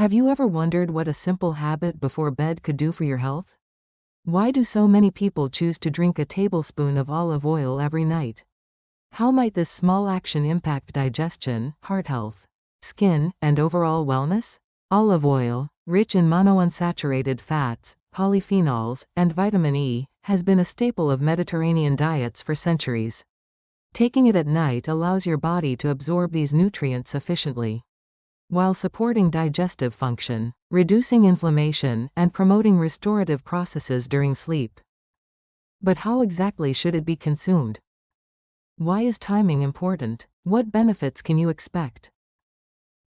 Have you ever wondered what a simple habit before bed could do for your health? Why do so many people choose to drink a tablespoon of olive oil every night? How might this small action impact digestion, heart health, skin, and overall wellness? Olive oil, rich in monounsaturated fats, polyphenols, and vitamin E, has been a staple of Mediterranean diets for centuries. Taking it at night allows your body to absorb these nutrients efficiently, while supporting digestive function, reducing inflammation, and promoting restorative processes during sleep. But how exactly should it be consumed? Why is timing important? What benefits can you expect?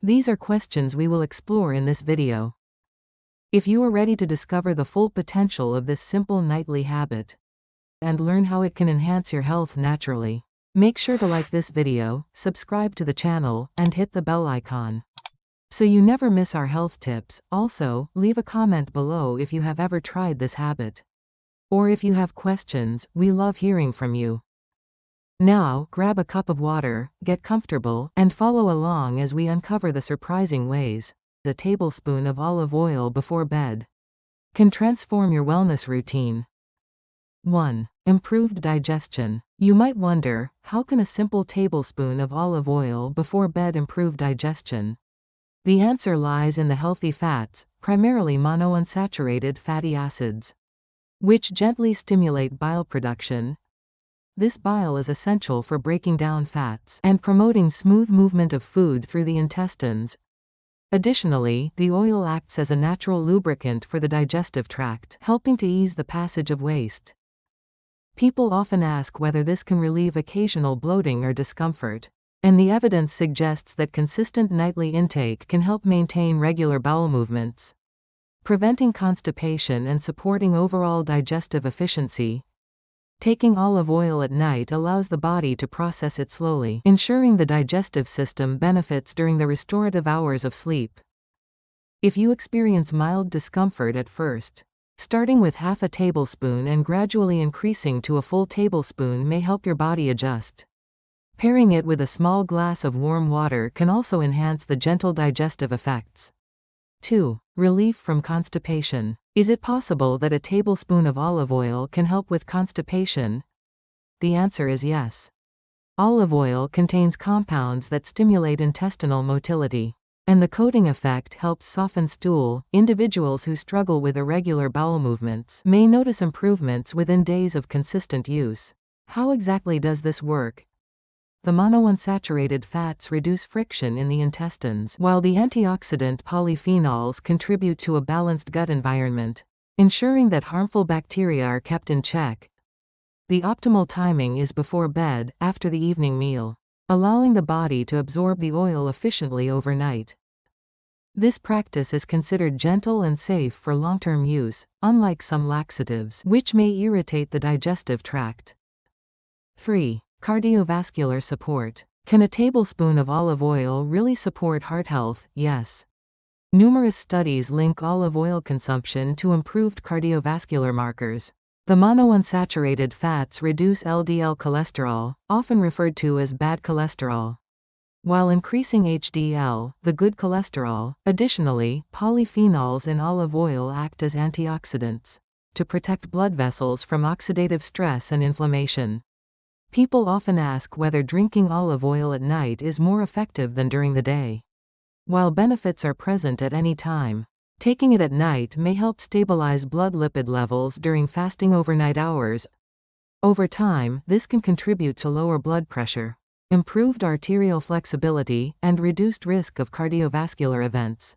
These are questions we will explore in this video. If you are ready to discover the full potential of this simple nightly habit and learn how it can enhance your health naturally, make sure to like this video, subscribe to the channel, and hit the bell icon so you never miss our health tips. Also, leave a comment below if you have ever tried this habit, or if you have questions. We love hearing from you. Now, grab a cup of water, get comfortable, and follow along as we uncover the surprising ways a tablespoon of olive oil before bed can transform your wellness routine. 1. Improved digestion. You might wonder, how can a simple tablespoon of olive oil before bed improve digestion? The answer lies in the healthy fats, primarily monounsaturated fatty acids, which gently stimulate bile production. This bile is essential for breaking down fats and promoting smooth movement of food through the intestines. Additionally, the oil acts as a natural lubricant for the digestive tract, helping to ease the passage of waste. People often ask whether this can relieve occasional bloating or discomfort, and the evidence suggests that consistent nightly intake can help maintain regular bowel movements, preventing constipation and supporting overall digestive efficiency. Taking olive oil at night allows the body to process it slowly, ensuring the digestive system benefits during the restorative hours of sleep. If you experience mild discomfort at first, starting with half a tablespoon and gradually increasing to a full tablespoon may help your body adjust. Pairing it with a small glass of warm water can also enhance the gentle digestive effects. 2. Relief from constipation. Is it possible that a tablespoon of olive oil can help with constipation? The answer is yes. Olive oil contains compounds that stimulate intestinal motility, and the coating effect helps soften stool. Individuals who struggle with irregular bowel movements may notice improvements within days of consistent use. How exactly does this work? The monounsaturated fats reduce friction in the intestines, while the antioxidant polyphenols contribute to a balanced gut environment, ensuring that harmful bacteria are kept in check. The optimal timing is before bed, after the evening meal, allowing the body to absorb the oil efficiently overnight. This practice is considered gentle and safe for long-term use, unlike some laxatives, which may irritate the digestive tract. 3. Cardiovascular support. Can a tablespoon of olive oil really support heart health? Yes. Numerous studies link olive oil consumption to improved cardiovascular markers. The monounsaturated fats reduce LDL cholesterol, often referred to as bad cholesterol, while increasing HDL, the good cholesterol. Additionally, polyphenols in olive oil act as antioxidants to protect blood vessels from oxidative stress and inflammation. People often ask whether drinking olive oil at night is more effective than during the day. While benefits are present at any time, taking it at night may help stabilize blood lipid levels during fasting overnight hours. Over time, this can contribute to lower blood pressure, improved arterial flexibility, and reduced risk of cardiovascular events.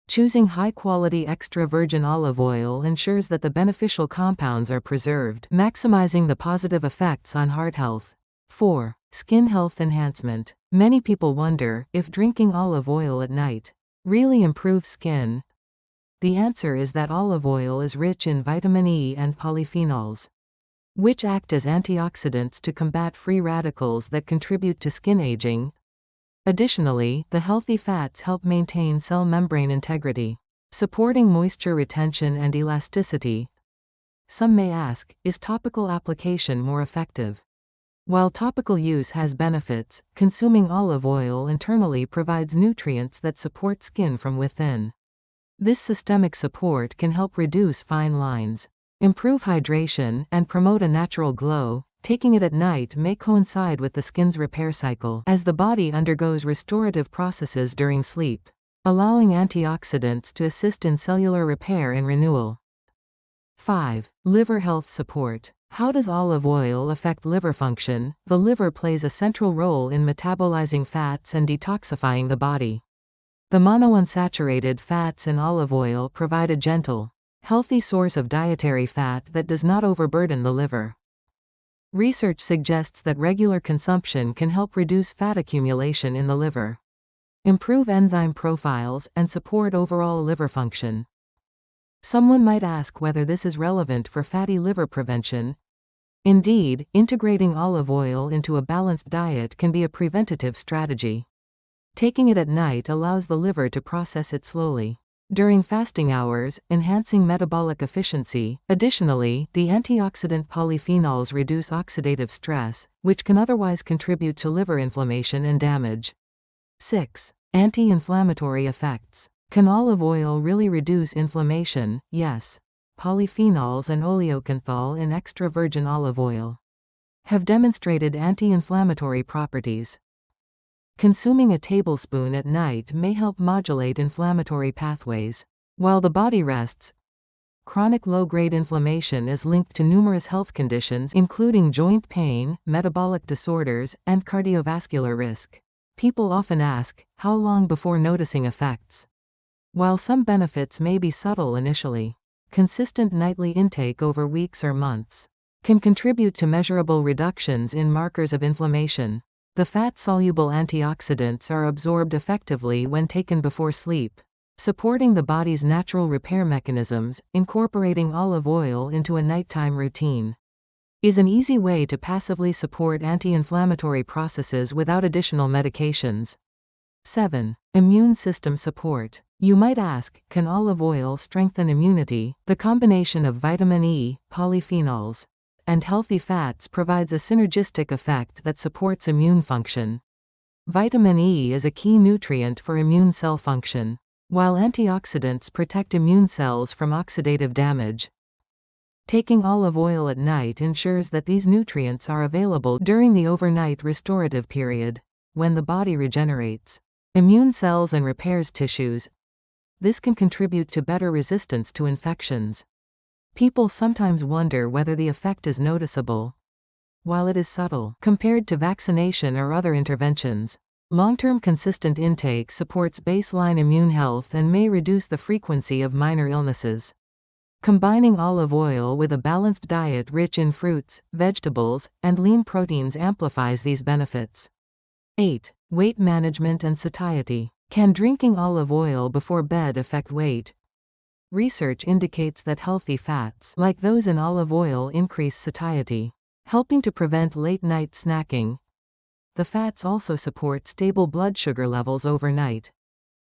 Choosing high-quality extra virgin olive oil ensures that the beneficial compounds are preserved, maximizing the positive effects on heart health. 4. Skin health enhancement. Many people wonder if drinking olive oil at night really improves skin. The answer is that olive oil is rich in vitamin E and polyphenols, which act as antioxidants to combat free radicals that contribute to skin aging. Additionally, the healthy fats help maintain cell membrane integrity, supporting moisture retention and elasticity. Some may ask, is topical application more effective? While topical use has benefits, consuming olive oil internally provides nutrients that support skin from within. This systemic support can help reduce fine lines, improve hydration, and promote a natural glow. Taking it at night may coincide with the skin's repair cycle, as the body undergoes restorative processes during sleep, allowing antioxidants to assist in cellular repair and renewal. 5. Liver health support. How does olive oil affect liver function? The liver plays a central role in metabolizing fats and detoxifying the body. The monounsaturated fats in olive oil provide a gentle, healthy source of dietary fat that does not overburden the liver. Research suggests that regular consumption can help reduce fat accumulation in the liver, improve enzyme profiles, and support overall liver function. Someone might ask whether this is relevant for fatty liver prevention. Indeed, integrating olive oil into a balanced diet can be a preventative strategy. Taking it at night allows the liver to process it slowly during fasting hours, enhancing metabolic efficiency. Additionally, the antioxidant polyphenols reduce oxidative stress, which can otherwise contribute to liver inflammation and damage. 6. Anti-inflammatory effects. Can olive oil really reduce inflammation? Yes. Polyphenols and oleocanthal in extra virgin olive oil have demonstrated anti-inflammatory properties. Consuming a tablespoon at night may help modulate inflammatory pathways. While the body rests, chronic low-grade inflammation is linked to numerous health conditions including joint pain, metabolic disorders, and cardiovascular risk. People often ask, how long before noticing effects? While some benefits may be subtle initially, consistent nightly intake over weeks or months can contribute to measurable reductions in markers of inflammation. The fat-soluble antioxidants are absorbed effectively when taken before sleep, supporting the body's natural repair mechanisms. Incorporating olive oil into a nighttime routine is an easy way to passively support anti-inflammatory processes without additional medications. 7. Immune system support. You might ask, can olive oil strengthen immunity? The combination of vitamin E, polyphenols, and healthy fats provides a synergistic effect that supports immune function. Vitamin E is a key nutrient for immune cell function, while antioxidants protect immune cells from oxidative damage. Taking olive oil at night ensures that these nutrients are available during the overnight restorative period, when the body regenerates immune cells and repairs tissues. This can contribute to better resistance to infections. People sometimes wonder whether the effect is noticeable. While it is subtle compared to vaccination or other interventions, long-term consistent intake supports baseline immune health and may reduce the frequency of minor illnesses. Combining olive oil with a balanced diet rich in fruits, vegetables, and lean proteins amplifies these benefits. 8. Weight management and satiety. Can drinking olive oil before bed affect weight? Research indicates that healthy fats, like those in olive oil, increase satiety, helping to prevent late-night snacking. The fats also support stable blood sugar levels overnight,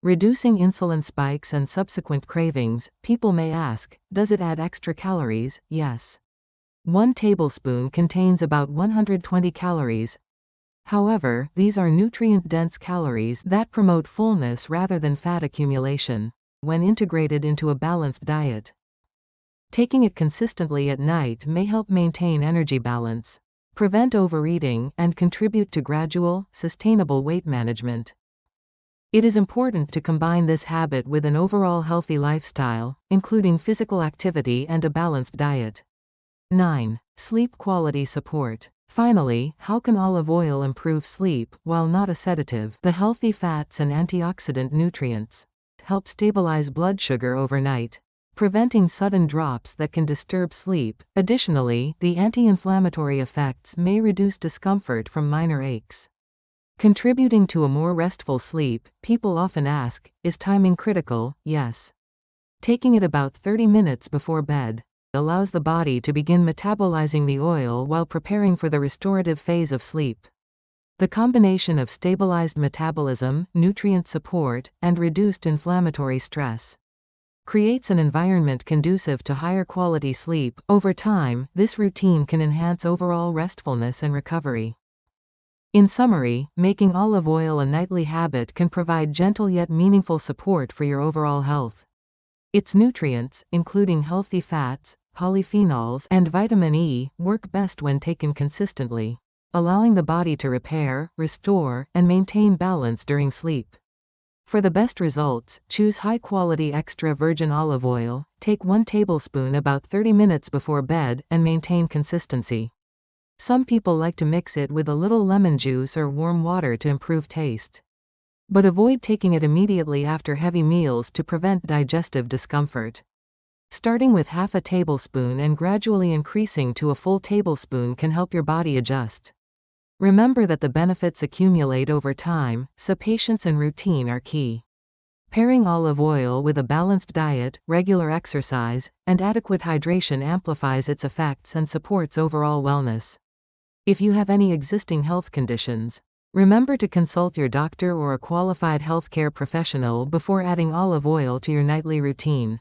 reducing insulin spikes and subsequent cravings. People may ask, does it add extra calories? Yes. 1 tablespoon contains about 120 calories. However, these are nutrient-dense calories that promote fullness rather than fat accumulation. When integrated into a balanced diet, taking it consistently at night may help maintain energy balance, prevent overeating, and contribute to gradual, sustainable weight management. It is important to combine this habit with an overall healthy lifestyle, including physical activity and a balanced diet. 9. Sleep quality support. Finally, how can olive oil improve sleep? While not a sedative, the healthy fats and antioxidant nutrients help stabilize blood sugar overnight, preventing sudden drops that can disturb sleep. Additionally, the anti-inflammatory effects may reduce discomfort from minor aches, contributing to a more restful sleep. People often ask, is timing critical? Yes. Taking it about 30 minutes before bed allows the body to begin metabolizing the oil while preparing for the restorative phase of sleep. The combination of stabilized metabolism, nutrient support, and reduced inflammatory stress creates an environment conducive to higher quality sleep. Over time, this routine can enhance overall restfulness and recovery. In summary, making olive oil a nightly habit can provide gentle yet meaningful support for your overall health. Its nutrients, including healthy fats, polyphenols, and vitamin E, work best when taken consistently, allowing the body to repair, restore, and maintain balance during sleep. For the best results, choose high-quality extra virgin olive oil, take 1 tablespoon about 30 minutes before bed, and maintain consistency. Some people like to mix it with a little lemon juice or warm water to improve taste. But avoid taking it immediately after heavy meals to prevent digestive discomfort. Starting with half a tablespoon and gradually increasing to a full tablespoon can help your body adjust. Remember that the benefits accumulate over time, so patience and routine are key. Pairing olive oil with a balanced diet, regular exercise, and adequate hydration amplifies its effects and supports overall wellness. If you have any existing health conditions, remember to consult your doctor or a qualified healthcare professional before adding olive oil to your nightly routine.